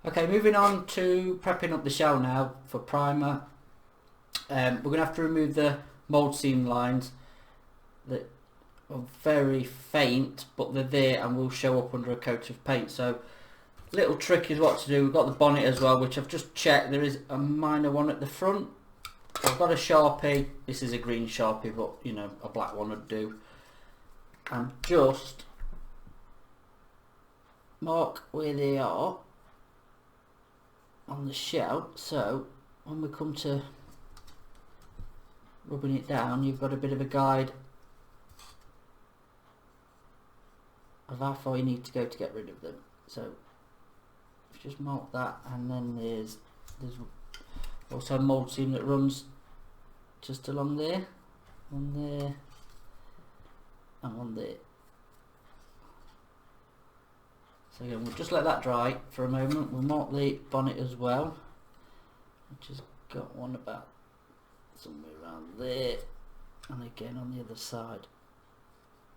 Okay, moving on to prepping up the shell now for primer. We're going to have to remove the mould seam lines that are very faint, but they're there and will show up under a coat of paint. So little trick is what to do. We've got the bonnet as well, which I've just checked. There is a minor one at the front. So I've got a Sharpie. This is a green Sharpie, but you know, a black one would do. And just mark where they are on the shell, so when we come to rubbing it down, you've got a bit of a guide of how far you need to go to get rid of them. So just mark that, and then there's also a mould seam that runs just along there, one there, and one there. So again, we'll just let that dry for a moment. We'll mark the bonnet as well, which has got one about somewhere around there, and again on the other side.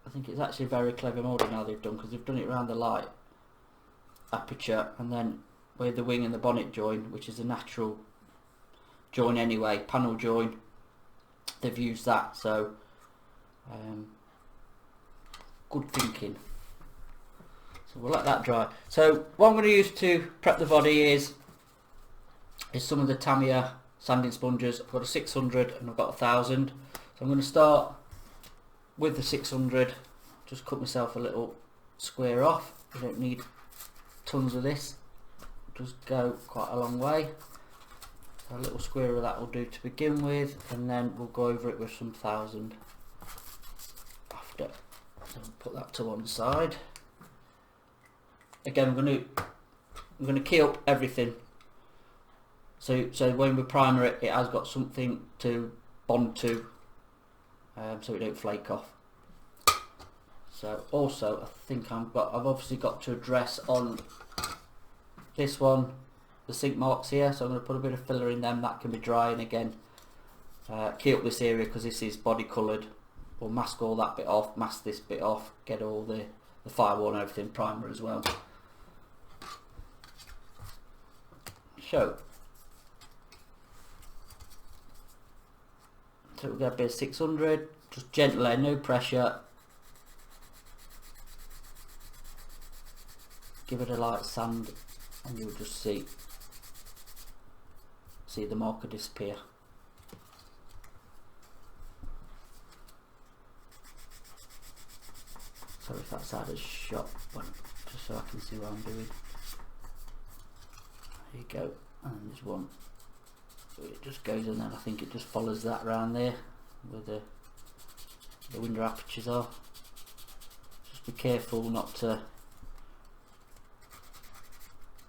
I think it's actually very clever moulding how they've done, because they've done it around the light aperture, and then where the wing and the bonnet join, which is a natural join anyway, panel join, they've used that. So good thinking. So we'll let that dry. So what I'm going to use to prep the body is some of the Tamiya sanding sponges. I've got a 600 and I've got 1000. So I'm going to start with the 600. Just cut myself a little square off. You don't need tons of this. Just go quite a long way. So a little square of that will do to begin with, and then we'll go over it with some 1000 after. So we'll put that to one side. Again, I'm going to key up everything. So when we primer it, it has got something to bond to, so it don't flake off. So also, I think I've obviously got to address on this one the sink marks here. So I'm going to put a bit of filler in them. That can be dry, and again, key up this area because this is body coloured. We'll mask all that bit off, mask this bit off, get all the firewall and everything, primer as well. So we'll get a bit of 600, just gently, no pressure. Give it a light sand, and you'll just see the marker disappear. Sorry if that's out of shot, but just so I can see what I'm doing. There you go, and there's one. It just goes, and then I think it just follows that round there where the window apertures are. Just be careful not to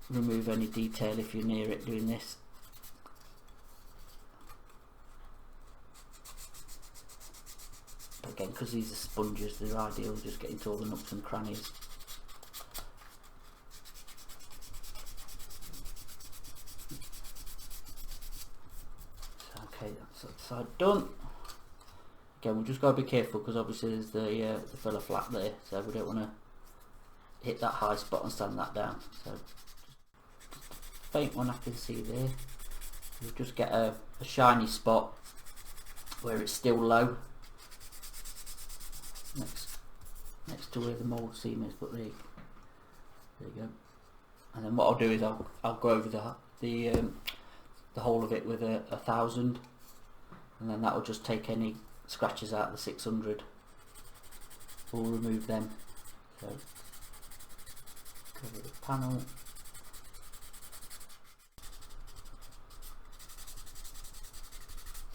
remove any detail if you're near it doing this. But again, because these are sponges, they're ideal just getting to all the nooks and crannies. Okay, that's that side done. Again, we've just got to be careful because obviously there's the filler flat there, so we don't want to hit that high spot and sand that down. So just a faint one I can see there. You just get a shiny spot where it's still low, next to where the mould seam is. But there you go. And then what I'll do is I'll go over the whole of it with a 1000, and then that will just take any scratches out of the 600. We'll remove them. So cover the panel.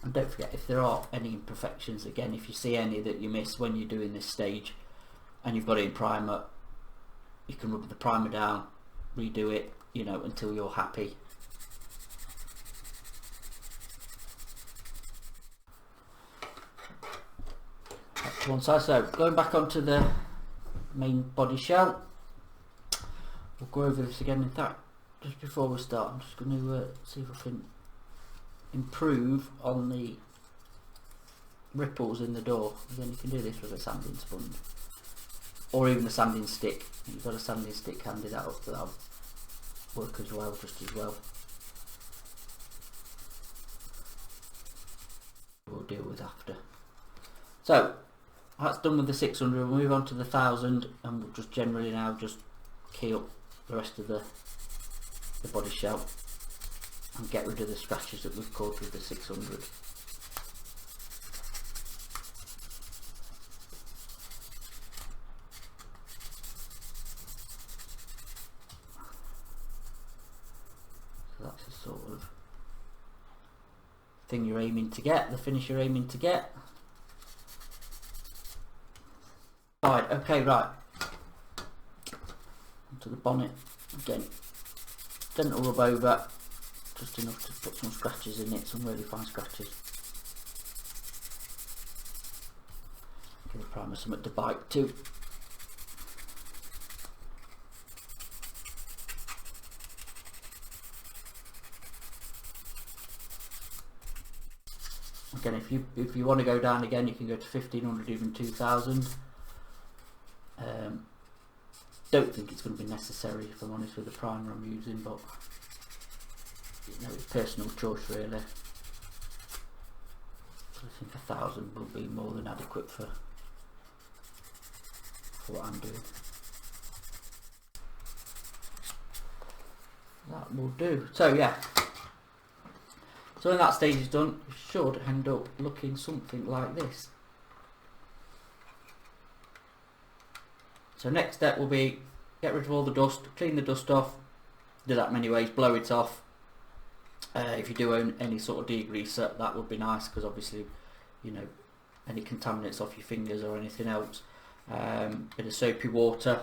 And don't forget, if there are any imperfections, again, if you see any that you miss when you're doing this stage and you've got it in primer, you can rub the primer down, redo it, you know, until you're happy. Back to one side. So going back onto the main body shell, we'll go over this again. In fact, just before we start, I'm just going to see if I can improve on the ripples in the door. Again, you can do this with a sanding sponge or even a sanding stick. If you've got a sanding stick handy, that'll work as well, just as well. We'll deal with after. So that's done with the 600. We'll move on to the 1000, and we'll just generally now just key up the rest of the body shell and get rid of the scratches that we've caused with the 600. So that's the sort of thing you're aiming to get, the finish you're aiming to get. Right, okay, right. Onto the bonnet again. Dental rub over, just enough to put some scratches in it, some really fine scratches. Give the primer something to bite too. Again, if you want to go down again, you can go to 1500, even 2000. Don't think it's going to be necessary, if I'm honest, with the primer I'm using, but you know, it's personal choice really. So I think 1000 will be more than adequate for what I'm doing. That will do. So yeah. So when that stage is done, it should end up looking something like this. So next step will be get rid of all the dust, clean the dust off, do that many ways, blow it off. If you do own any sort of degreaser, that would be nice, because obviously, you know, any contaminants off your fingers or anything else. Bit of soapy water,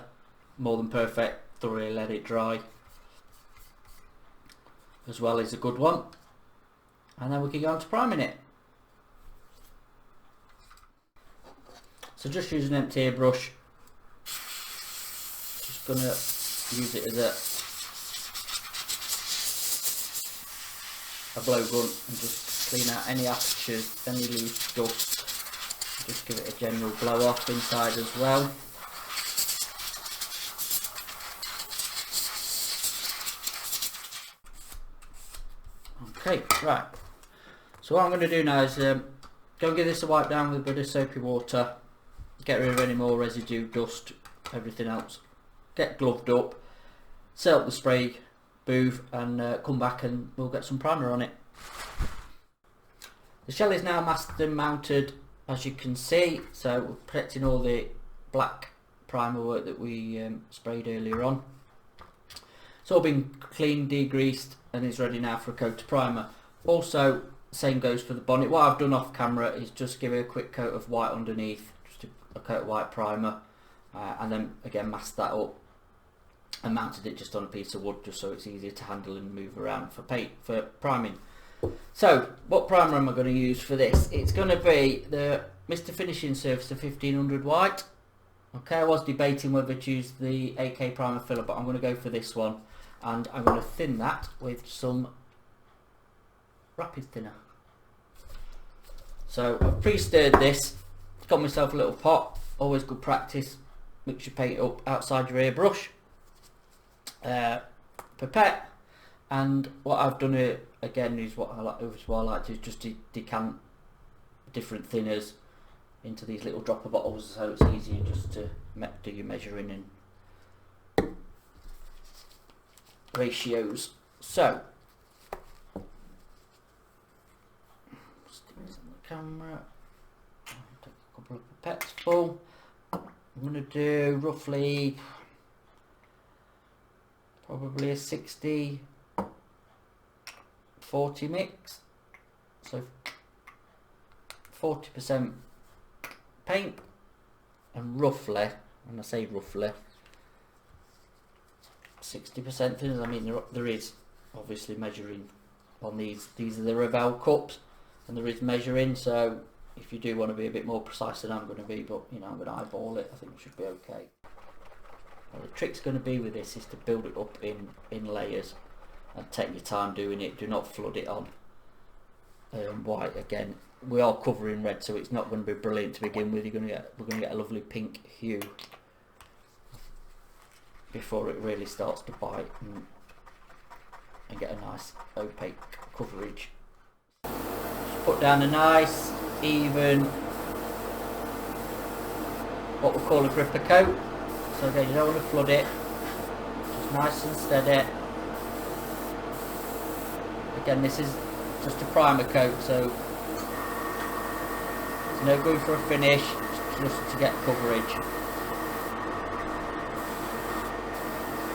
more than perfect, thoroughly let it dry as well is a good one. And then we can go on to priming it. So just use an empty airbrush. Just gonna use it as a blow gun and just clean out any apertures, any loose dust. Just give it a general blow off inside as well. Okay, right. So what I'm going to do now is go and give this a wipe down with a bit of soapy water, get rid of any more residue, dust, everything else. Get gloved up, set up the spray booth, and come back and we'll get some primer on it. The shell is now masked and mounted, as you can see, so we're protecting all the black primer work that we sprayed earlier on. It's all been cleaned, degreased, and is ready now for a coat of primer. Also, same goes for the bonnet. What I've done off camera is just give it a quick coat of white underneath, just a coat of white primer, and then again masked that up and mounted it just on a piece of wood, just so it's easier to handle and move around for priming. So what primer am I going to use for this? It's going to be the Mr. Finishing Surface of 1500 white. Okay, I was debating whether to use the AK primer filler, but I'm going to go for this one, and I'm going to thin that with some rapid thinner. So I've pre-stirred this, got myself a little pot, always good practice. Mix your paint up outside your airbrush, pipette, and what I've done here again is what I like to do, is just to decant different thinners into these little dropper bottles, so it's easier just to do your measuring and ratios. So stick this on the camera, take a couple of pipettes full. I'm going to do roughly probably a 60-40 mix, so 40% paint and roughly, when I say roughly, 60% thinners. I mean there is obviously measuring on these are the Revell cups, and there is measuring, so if you do want to be a bit more precise than I'm going to be, but you know, I'm going to eyeball it, I think it should be okay. Well, the trick's going to be with this is to build it up in layers and take your time doing it. Do not flood it on white. Again, we are covering red, so it's not going to be brilliant to begin with. We're going to get a lovely pink hue before it really starts to bite and and get a nice opaque coverage. Just put down a nice even, what we call a gripper coat. So again, you don't want to flood it, just nice and steady. Again, this is just a primer coat, so there's no going for a finish, just to get coverage.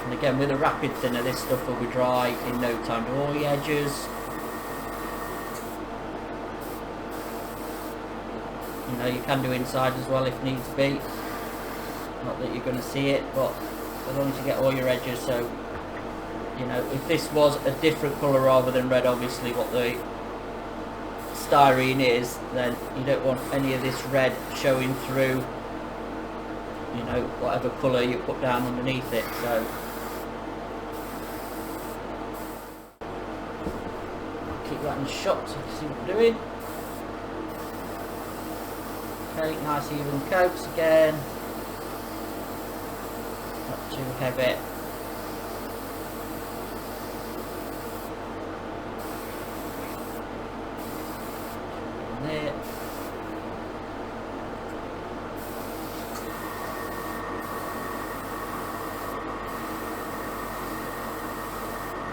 And again, with a rapid thinner, this stuff will be dry in no time to all the edges. You know, you can do inside as well if needs be. Not that you're going to see it, but as long as you get all your edges. So, you know, if this was a different colour rather than red, obviously what the styrene is, then you don't want any of this red showing through, you know, whatever colour you put down underneath it. So keep that in shot so you can see what I'm doing. Okay, nice even coats again, not too heavy. There.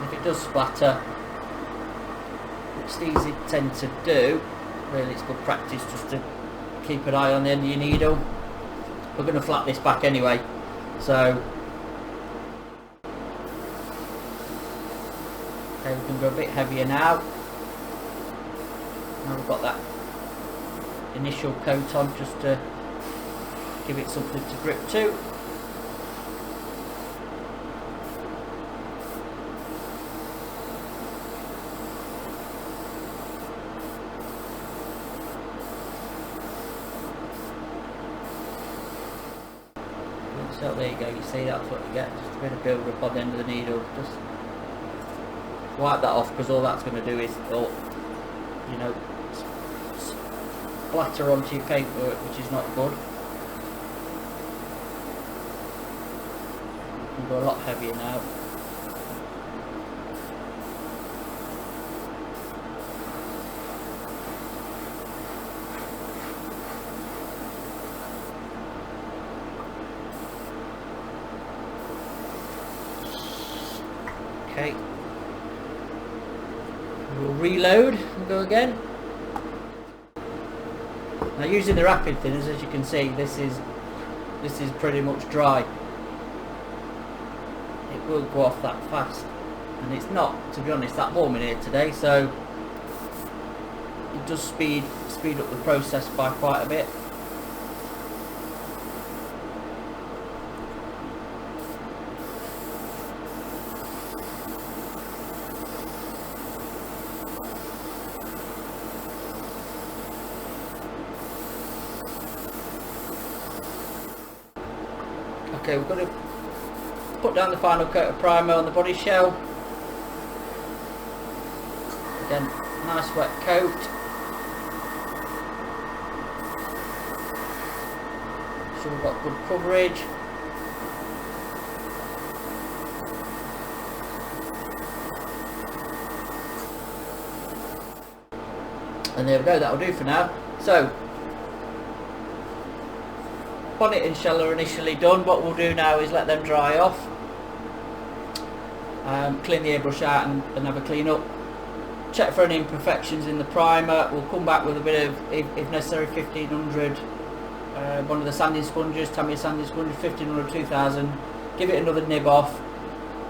If it does splatter, which these tend to do, really it's good practice just to keep an eye on the end of your needle. We're going to flat this back anyway, so okay, we can go a bit heavier now. Now we've got that initial coat on, just to give it something to grip to. So there you go, you see that's what you get, just a bit of build up on the end of the needle. Just wipe that off, because all that's going to do is, you know, splatter onto your paintwork, which is not good. You can go a lot heavier now. Okay, we'll reload and go again. Now, using the rapid thinners, as you can see, this is pretty much dry. It will go off that fast, and it's not, to be honest, that warm in here today, so it does speed up the process by quite a bit. Okay, we've got to put down the final coat of primer on the body shell. Again, nice wet coat. So we've got good coverage. And there we go, that'll do for now. So, bonnet and shell are initially done. What we'll do now is let them dry off, clean the airbrush out and have a clean up, check for any imperfections in the primer. We'll come back with a bit of, if necessary, 1500, one of the sanding sponges, Tamiya sanding sponges, 1500, 2000, give it another nib off,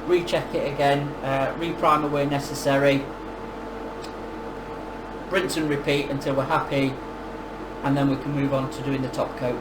recheck it again, re-primer where necessary, rinse and repeat until we're happy, and then we can move on to doing the top coat.